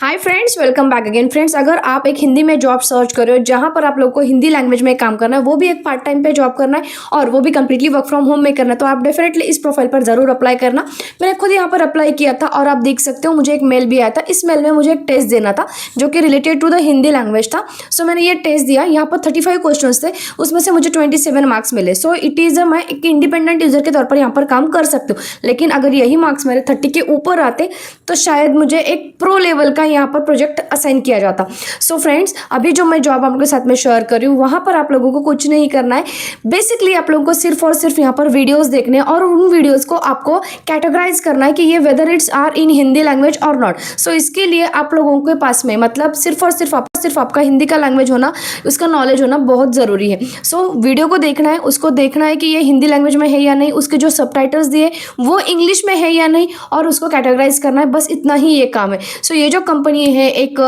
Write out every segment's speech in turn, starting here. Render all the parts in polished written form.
Hi friends, welcome back again. Friends, अगर आप एक हिंदी में जॉब सर्च कर रहे हो जहां पर आप लोग को हिंदी लैंग्वेज में काम करना है, वो भी एक पार्ट टाइम पे जॉब करना है और वो भी कंप्लीटली वर्क फ्रॉम होम में करना है, तो आप डेफिनेटली इस प्रोफाइल पर जरूर अप्लाई करना। मैंने खुद यहाँ पर अप्लाई किया था और आप देख सकते हो मुझे एक मेल भी आया था। इस मेल में मुझे एक टेस्ट देना था जो कि related to the Hindi language था। सो मैंने ये टेस्ट दिया। यहाँ पर 35 क्वेश्चन थे, उसमें से मुझे 27 मार्क्स मिले। सो इट इज़ मैं एक इंडिपेंडेंट यूजर के तौर पर यहाँ पर काम कर सकती हूँ, लेकिन अगर यही मार्क्स मेरे 30 के ऊपर आते तो शायद मुझे एक प्रो लेवल का यहाँ पर प्रोजेक्ट असाइन किया जाता। सो फ्रेंड्स, अभी जो मैं जॉब आपके साथ में शेयर कर रही हूँ वहां पर आप लोगों को कुछ नहीं करना है। बेसिकली आप लोगों को सिर्फ और सिर्फ यहाँ पर वीडियोस देखने और उन वीडियोस को आपको कैटेगराइज करना है कि ये whether it's are in Hindi language और नॉट। सो इसके लिए आप लोगों के पास में मतलब सिर्फ और सिर्फ आपका हिंदी का लैंग्वेज होना, उसका नॉलेज होना बहुत ज़रूरी है। सो वीडियो को देखना है, उसको देखना है कि ये हिंदी लैंग्वेज में है या नहीं, उसके जो सबटाइटल्स दिए वो इंग्लिश में है या नहीं, और उसको कैटेगराइज करना है। बस इतना ही ये काम है। सो ये जो कंपनी है एक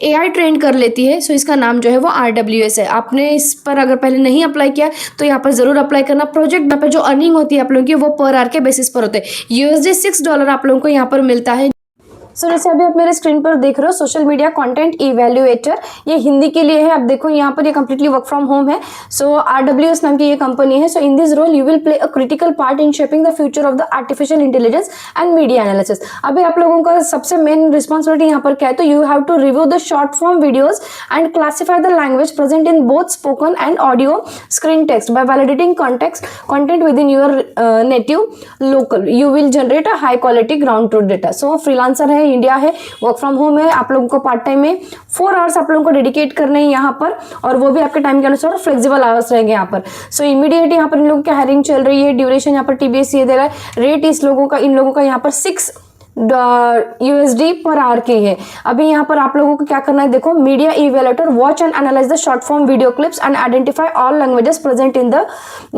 AI ट्रेन कर लेती है। सो इसका नाम जो है वो RWS है। आपने इस पर अगर पहले नहीं अप्लाई किया तो यहाँ पर जरूर अप्लाई करना। प्रोजेक्ट पे जो अर्निंग होती है आप लोगों की वो पर आवर के बेसिस पर होते हैं। USD $6 आप लोगों को यहाँ पर मिलता है। सो जैसे अभी आप मेरे स्क्रीन पर देख रहे हो, सोशल मीडिया कंटेंट इवैल्यूएटर, ये हिंदी के लिए है। आप देखो यहाँ पर ये कंप्लीटली वर्क फ्रॉम होम है। सो RWS नाम की ये कंपनी है। So in this role you will play a critical part in shaping the future of the artificial intelligence and media analysis. अभी आप लोगों का सबसे मेन रिस्पॉन्सिबिलिटी यहाँ पर क्या है, तो you have to review the short form videos and classify the language present in both spoken and audio screen text by validating content within your native local. You will generate a high quality ground truth data. So freelancer है, India है, work from home है। आप लोगों को part time में 4 hours आप लोगों को डेडिकेट करने हैं यहाँ पर, और वो भी आपके टाइम के अनुसार फ्लेक्सिबल आवर्स रहेंगे यहाँ पर। सो इमीडिएट यहाँ पर इन लोगों की हायरिंग चल रही है। ड्यूरेशन यहाँ पर TBS ये दे रहा है। रेट इन लोगों का यहाँ पर $6 पर आवर की है। अभी यहाँ पर आप लोगों को क्या करना है, देखो, media evaluator watch and analyse the short form video clips and identify all languages present in the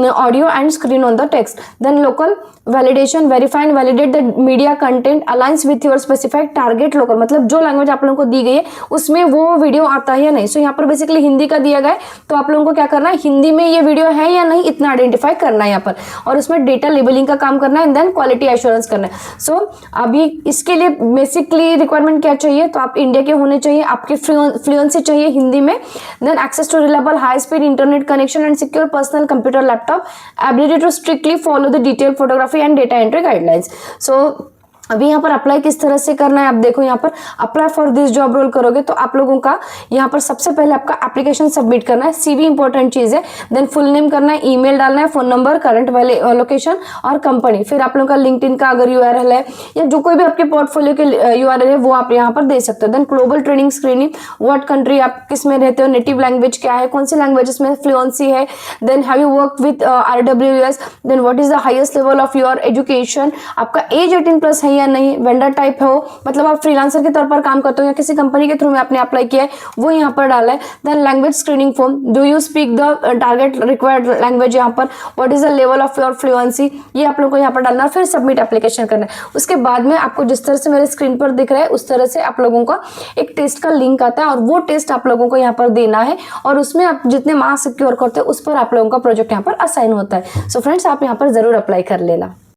audio and screen on the text. Then local validation, verify and validate the media content aligns with your specified target local. मतलब जो language आप लोगों को दी गई है उसमें वो video आता है या नहीं। सो यहाँ पर बेसिकली हिंदी का दिया गया है, तो आप लोगों को क्या करना है, हिंदी में ये वीडियो है या नहीं इतना आइडेंटिफाई करना है यहाँ पर, और उसमें डेटा लेबलिंग का काम करना है एंड देन क्वालिटी एश्योरेंस करना है। सो अभी इसके लिए बेसिकली रिक्वायरमेंट क्या चाहिए, तो आप इंडिया के होने चाहिए, आपकी फ्लुएंसी चाहिए हिंदी में, then access to reliable high speed internet connection and secure personal computer laptop, ability to strictly follow the detail photography and data entry guidelines. So अभी यहाँ पर अप्लाई किस तरह से करना है, आप देखो यहाँ पर apply for this job role करोगे तो आप लोगों का यहाँ पर सबसे पहले आपका एप्लीकेशन सबमिट करना है। CV इंपॉर्टेंट चीज है। देन फुल नेम करना है, ईमेल डालना है, फोन नंबर, करंट वाले लोकेशन और कंपनी। फिर आप लोगों का लिंक्डइन का अगर URL है या जो कोई भी आपके पोर्टफोलियो के URL है वो आप यहाँ पर दे सकते हो। Then global training screening, what country आप किस में रहते हो, नेटिव लैंग्वेज क्या है, कौन सी लैंग्वेजेस में फ्लुएंसी है, then have you work with RWS, then what is the highest level of your education, आपका एज 18+ है या नहीं, वेंडर टाइप हो, मतलब आप फ्रीलांसर के तौर पर काम करते हो या किसी कंपनी के थ्रू में आपने अप्लाई किया है वो यहाँ पर डाला है। Then language screening form, do you speak the target required language, यहाँ पर what is the level of your fluency, ये आप लोगों को यहाँ पर डालना है। फिर सबमिट एप्लीकेशन करना है। उसके बाद में आपको जिस तरह से मेरे स्क्रीन पर दिख रहा है उस तरह से आप लोगों का एक टेस्ट का लिंक आता है और वो टेस्ट आप लोगों को यहाँ पर देना है, और उसमें आप जितने मार्क्स सिक्योर करते हो उस पर आप लोगों का प्रोजेक्ट यहाँ पर असाइन होता है। सो फ्रेंड्स, आप यहाँ पर जरूर अप्लाई कर लेना।